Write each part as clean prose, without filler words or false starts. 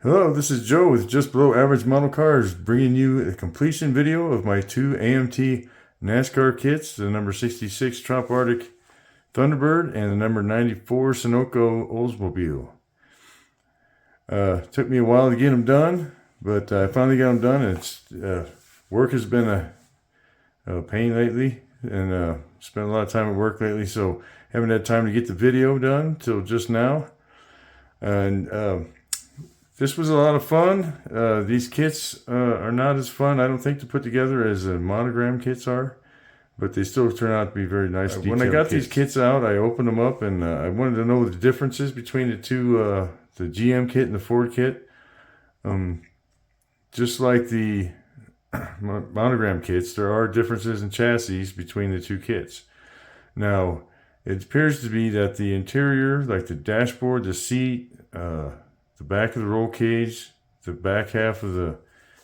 Hello, this is Joe with Just Below Average Model Cars, bringing you a completion video of my two AMT NASCAR kits, the number 66 Trop Arctic Thunderbird and the number 94 SUNOCO Oldsmobile. Took me a while to get them done, but I finally got them done. It's work has been a pain lately, and spent a lot of time at work lately, so haven't had time to get the video done till just now. And this was a lot of fun. These kits are not as fun, I don't think, to put together as monogram kits are, but they still turn out to be very nice. When I got these kits out, I opened them up, and I wanted to know the differences between the two, the GM kit and the Ford kit. Just like the monogram kits, there are differences in chassis between the two kits. Now, it appears to be that the interior, like the dashboard, the seat, the back of the roll cage, the back half of the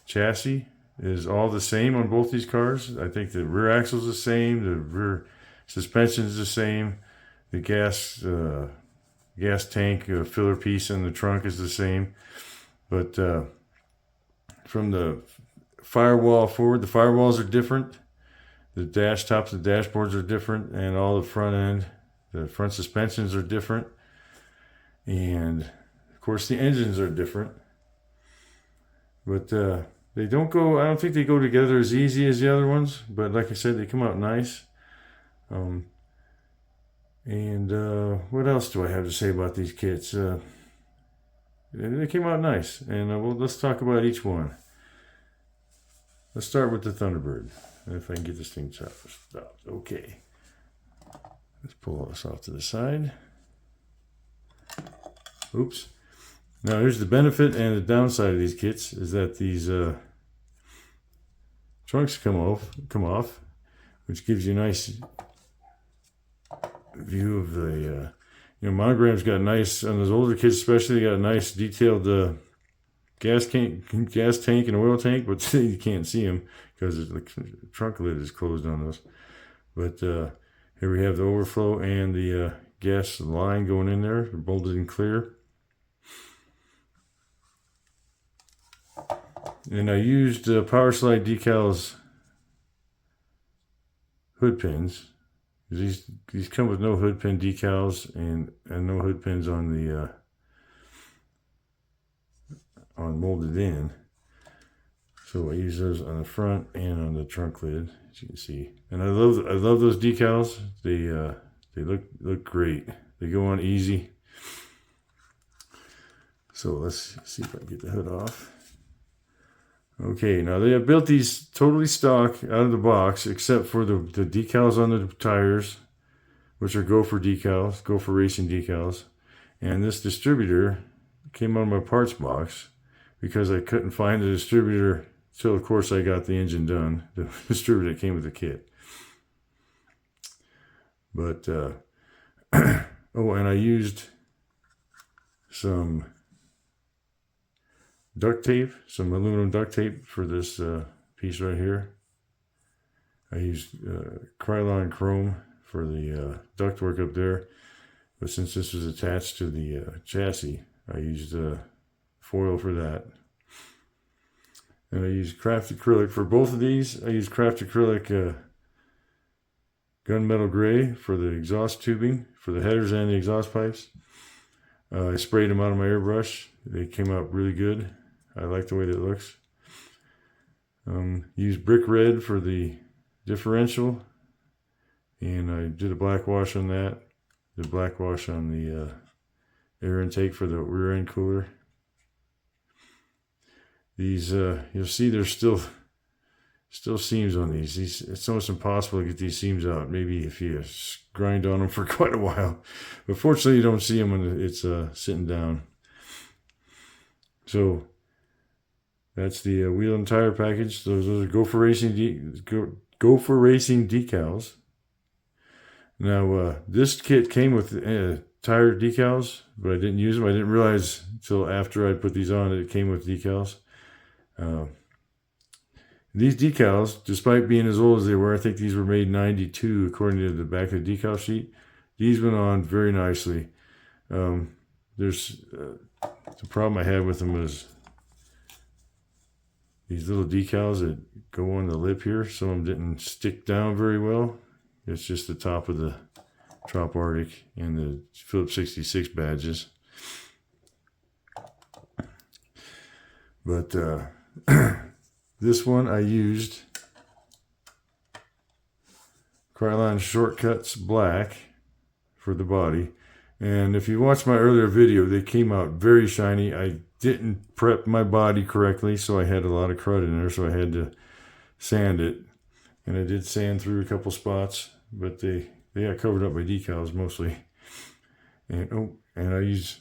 chassis is all the same on both these cars. I think the rear axle is the same, the rear suspension is the same, the gas tank filler piece in the trunk is the same, but from the firewall forward, the firewalls are different, the dash tops of the dashboards are different, and all the front end, the front suspensions are different, and of course the engines are different. But they don't go, I don't think they go together as easy as the other ones, but like I said, they come out nice. What else do I have to say about these kits? They came out nice, and well, let's talk about each one. Let's start with the Thunderbird, if I can get this thing stopped. Okay, let's pull this off to the side. Oops. Now here's the benefit and the downside of these kits is that these trunks come off, which gives you a nice view of the monogram's got nice, on those older kits especially, they got a nice detailed gas tank and oil tank, but you can't see them because the trunk lid is closed on those. But here we have the overflow and the gas line going in there, bolted and clear. And I used Power Slide decals hood pins. These come with no hood pin decals and no hood pins on the on molded in. So I use those on the front and on the trunk lid, as you can see. And I love those decals. They look great. They go on easy. So let's see if I can get the hood off. Okay, now they have built these totally stock out of the box, except for the decals on the tires, which are Gopher decals, Gopher Racing decals. And this distributor came out of my parts box because I couldn't find the distributor till, of course, I got the engine done. The distributor came with the kit. But, oh, and I used some duct tape, some aluminum duct tape for this piece right here. I used Krylon chrome for the ductwork up there, but since this was attached to the chassis, I used foil for that. And I used craft acrylic for both of these. I used craft acrylic gunmetal gray for the exhaust tubing, for the headers and the exhaust pipes. I sprayed them out of my airbrush. They came out really good. I like the way that it looks. Used brick red for the differential, and I did a black wash on that. Did black wash on the air intake for the rear end cooler. These you'll see there's still seams on these. It's almost impossible to get these seams out. Maybe if you grind on them for quite a while, but fortunately you don't see them when it's sitting down. So that's the wheel and tire package. Those are Gopher Racing decals. Now this kit came with tire decals, but I didn't use them. I didn't realize until after I put these on that it came with decals. These decals, despite being as old as they were, I think these were made in '92 according to the back of the decal sheet. These went on very nicely. There's the problem I had with them was these little decals that go on the lip here. Some of them didn't stick down very well. It's just the top of the Trop Arctic and the Phillips 66 badges. But this one I used Krylon Shortcuts Black for the body. And if you watch my earlier video, they came out very shiny. I didn't prep my body correctly, so I had a lot of crud in there, so I had to sand it. And I did sand through a couple spots, but they got covered up by decals mostly. And I use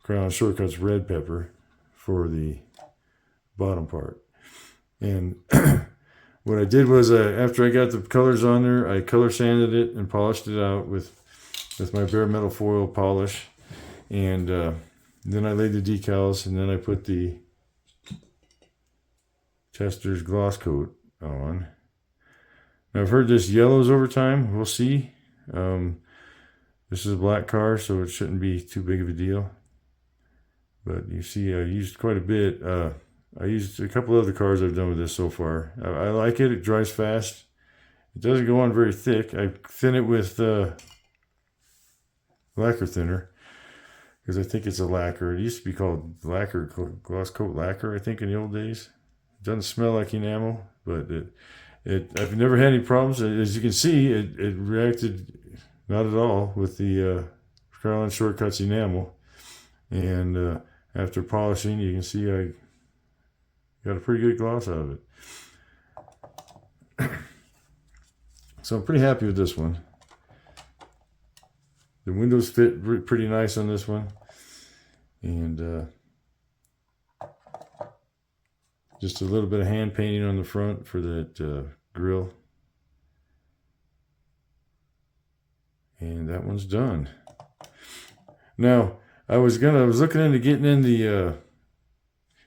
Krylon Shortcuts Red Pepper for the bottom part. And what I did was, after I got the colors on there, I color sanded it and polished it out with my bare metal foil polish. And then I laid the decals, and then I put the Tester's gloss coat on. Now, I've heard this yellows over time. We'll see. This is a black car, so it shouldn't be too big of a deal. But you see, I used quite a bit. I used a couple other cars I've done with this so far. I like it. It dries fast. It doesn't go on very thick. I thin it with lacquer thinner because I think it's a lacquer. It used to be called lacquer, gloss coat lacquer, I think, in the old days. It doesn't smell like enamel, but I've never had any problems. As you can see, it reacted not at all with the Krylon Shortcuts enamel. And after polishing, you can see I got a pretty good gloss out of it. So I'm pretty happy with this one. The windows fit pretty nice on this one. And just a little bit of hand painting on the front for that grill. And that one's done. Now, I was looking into getting in the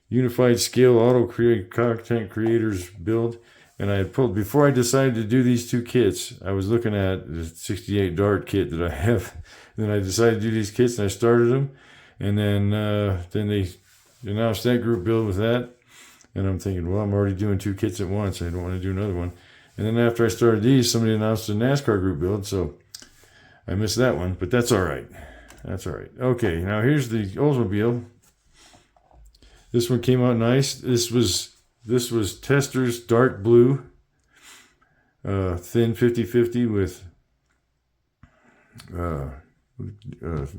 Unified Scale Auto Content Creators build, and I had pulled, before I decided to do these two kits, I was looking at the 68 Dart kit that I have. And then I decided to do these kits, and I started them, and then they announced that group build with that, and I'm thinking, well, I'm already doing two kits at once. I don't want to do another one. And then after I started these, somebody announced a NASCAR group build, so I missed that one, but that's all right. That's all right. Okay, now here's the Oldsmobile. This one came out nice. This was Tester's dark blue, thin 50/50 with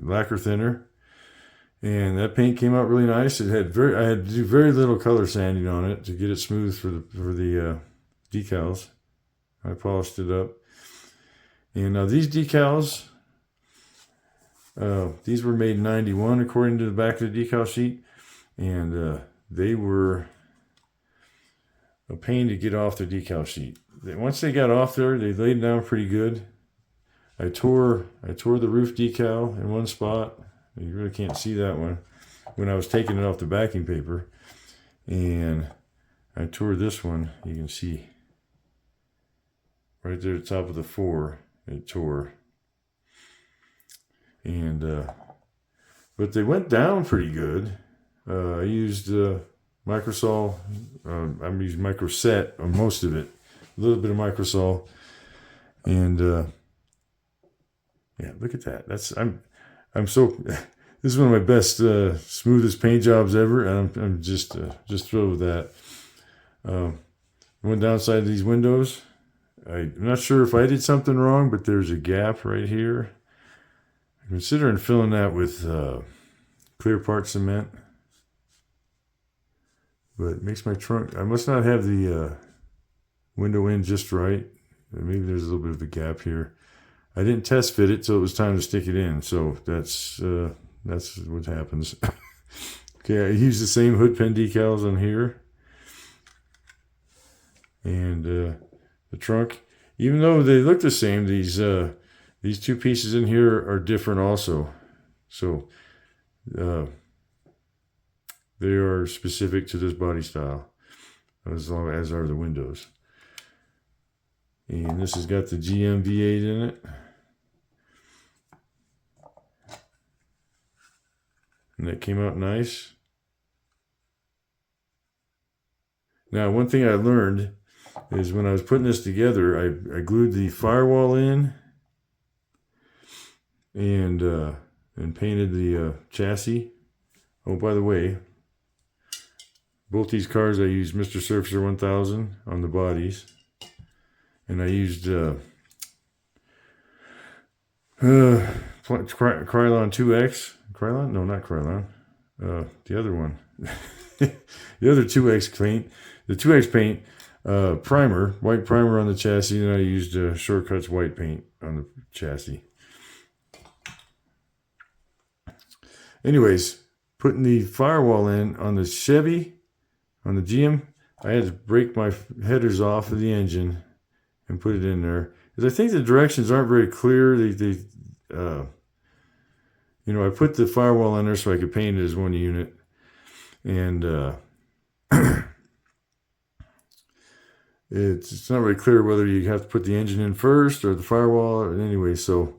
lacquer thinner, and that paint came out really nice. I had to do very little color sanding on it to get it smooth for the decals. I polished it up, and now these decals. These were made in 91 according to the back of the decal sheet, and they were a pain to get off the decal sheet. Once they got off there, they laid down pretty good. I tore the roof decal in one spot. You really can't see that one when I was taking it off the backing paper, and I tore this one. You can see right there at the top of the 4. It tore. And but they went down pretty good. I used Microsol. I'm using Microset on most of it. A little bit of Microsol, and yeah, look at that. I'm so. This is one of my best, smoothest paint jobs ever, and I'm just thrilled with that. One downside of these windows, I'm not sure if I did something wrong, but there's a gap right here. I'm considering filling that with clear part cement, but it makes my trunk, I must not have the window in just right. Maybe there's a little bit of a gap here. I didn't test fit it, so it was time to stick it in. So that's what happens. Okay, I use the same hood pen decals on here, and the trunk. Even though they look the same, these two pieces in here are different also. So they are specific to this body style, as are the windows. And this has got the GM V8 in it. And that came out nice. Now, one thing I learned is when I was putting this together, I glued the firewall in and painted the chassis. Oh, by the way, both these cars I used Mr. Surfacer 1000 on the bodies, and I used Krylon 2X. Krylon? No, not Krylon. The other one. The other 2X paint. The 2X paint primer, white primer on the chassis, and I used Shortcuts white paint on the chassis. Anyways, putting the firewall in on the Chevy, on the GM, I had to break my headers off of the engine and put it in there. Because I think the directions aren't very clear. I put the firewall in there so I could paint it as one unit. And it's not really clear whether you have to put the engine in first or the firewall. Or anyway, so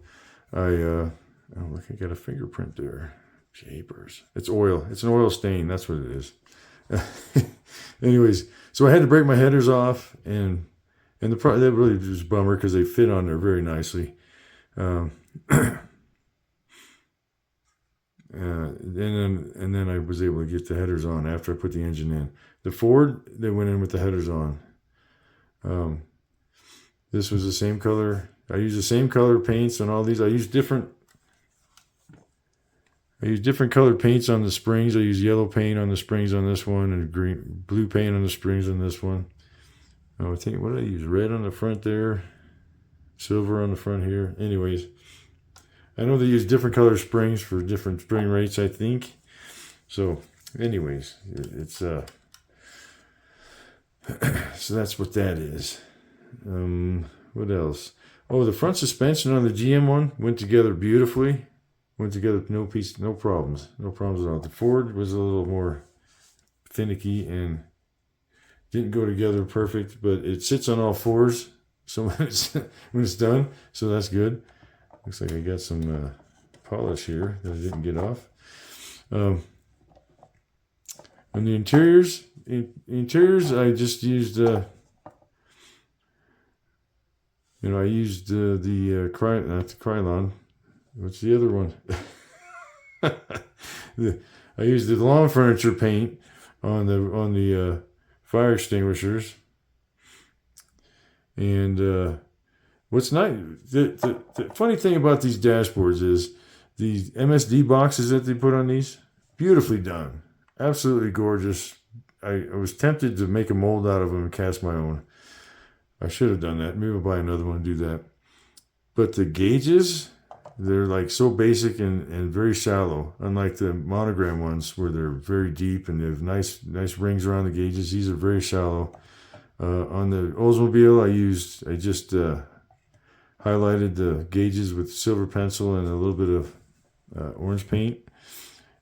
oh, look, I got a fingerprint there. Japers. It's oil. It's an oil stain. That's what it is. Anyways, so I had to break my headers off, and that really was a bummer because they fit on there very nicely. And then I was able to get the headers on after I put the engine in. The Ford, they went in with the headers on. This was the same color. I used the same color paints on all these. I used different colored paints on the springs. I used yellow paint on the springs on this one and blue paint on the springs on this one. I think, what did I use? Red on the front there, silver on the front here. Anyways, I know they use different color springs for different spring rates, I think. So, anyways, it's so that's what that is. What else? Oh, the front suspension on the GM one went together beautifully. Went together, no problems at all. The Ford was a little more finicky and didn't go together perfect, but it sits on all fours. So when it's done, so that's good. Looks like I got some polish here that I didn't get off. On the interiors, I just used, I used not the Krylon. What's the other one? I used the lawn furniture paint on the fire extinguishers. And what's nice, the funny thing about these dashboards is the MSD boxes that they put on these, beautifully done, absolutely gorgeous. I was tempted to make a mold out of them and cast my own. I should have done that. Maybe I'll buy another one and do that. But the gauges, they're like so basic and very shallow, unlike the monogram ones where they're very deep and they have nice rings around the gauges. These are very shallow. On the Oldsmobile, I just highlighted the gauges with silver pencil and a little bit of orange paint,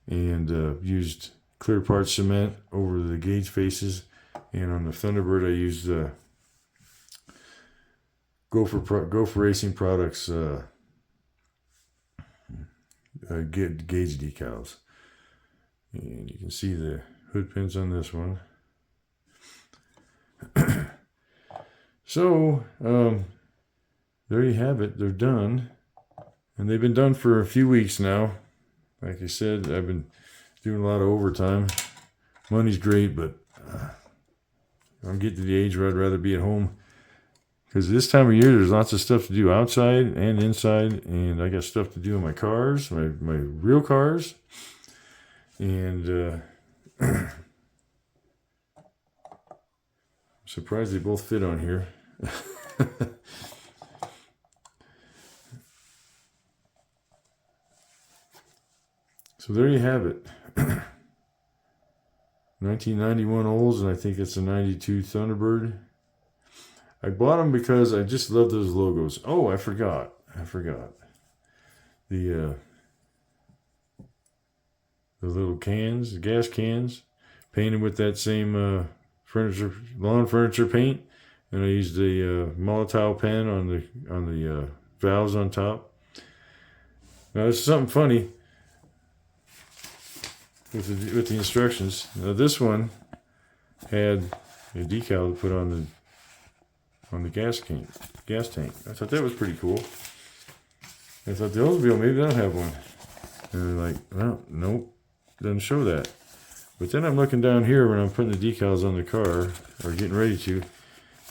and used clear part cement over the gauge faces. And on the Thunderbird, I used Gopher Racing Products gauge decals, and you can see the hood pins on this one. So there you have it. They're done, and they've been done for a few weeks now. Like I said, I've been doing a lot of overtime. Money's great, but I'm getting to the age where I'd rather be at home. Because this time of year, there's lots of stuff to do outside and inside, and I got stuff to do in my cars, my real cars, and I'm surprised they both fit on here. So there you have it. 1991 Olds, and I think it's a 92 Thunderbird. I bought them because I just love those logos. Oh, I forgot. The little cans, the gas cans, painted with that same lawn furniture paint, and I used a Molotov pen on the valves on top. Now, there's something funny. with the instructions. Now this one had a decal to put on the gas tank. I thought that was pretty cool. I thought the Oldsmobile maybe they'll have one. And they're like, well, nope, doesn't show that. But then I'm looking down here when I'm putting the decals on the car, or getting ready to,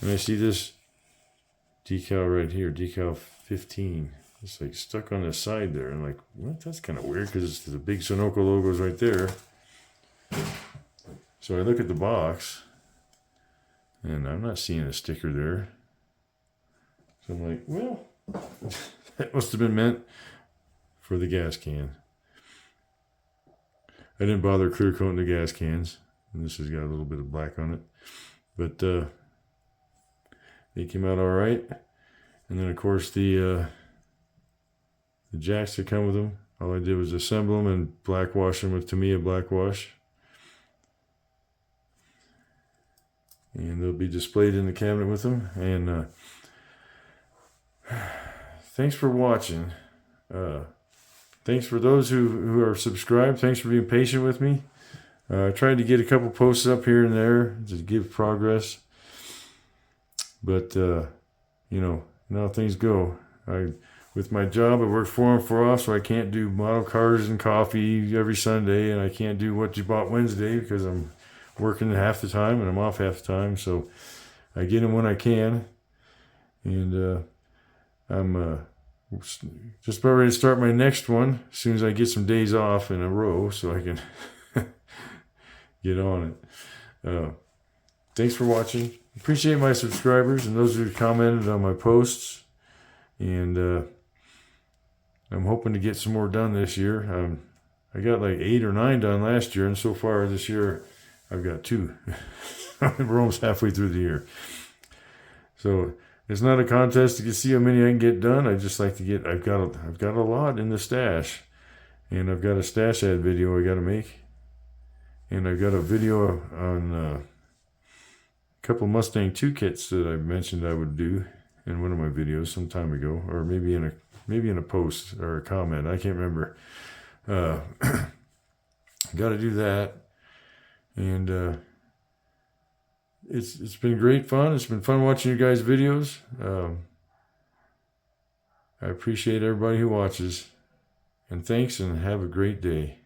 and I see this decal right here, decal 15. It's like stuck on the side there. I'm like, what? That's kind of weird because the big SUNOCO logo is right there. So I look at the box, and I'm not seeing a sticker there. So I'm like, well, that must have been meant for the gas can. I didn't bother clear coating the gas cans. And this has got a little bit of black on it. But they came out all right. And then, of course, the jacks that come with them, all I did was assemble them and black wash them with Tamiya black wash. And they'll be displayed in the cabinet with them. And thanks for watching. Thanks for those who are subscribed. Thanks for being patient with me. I tried to get a couple posts up here and there to give progress. But, you know how things go. With my job, I work 4 on 4 off, so I can't do model cars and coffee every Sunday, and I can't do what you bought Wednesday because I'm working half the time and I'm off half the time. So I get them when I can. And I'm just about ready to start my next one as soon as I get some days off in a row so I can get on it. Thanks for watching. Appreciate my subscribers and those who commented on my posts. And I'm hoping to get some more done this year. I got like 8 or 9 done last year, and so far this year I've got 2. We're almost halfway through the year. So it's not a contest to see how many I can get done. I just like to get. I've got a lot in the stash, and I've got a stash ad video I got to make, and I've got a video on a couple Mustang 2 kits that I mentioned I would do in one of my videos some time ago, or maybe in a post or a comment. I can't remember. Got to do that, and it's been great fun. It's been fun watching you guys' videos. I appreciate everybody who watches, and thanks, and have a great day.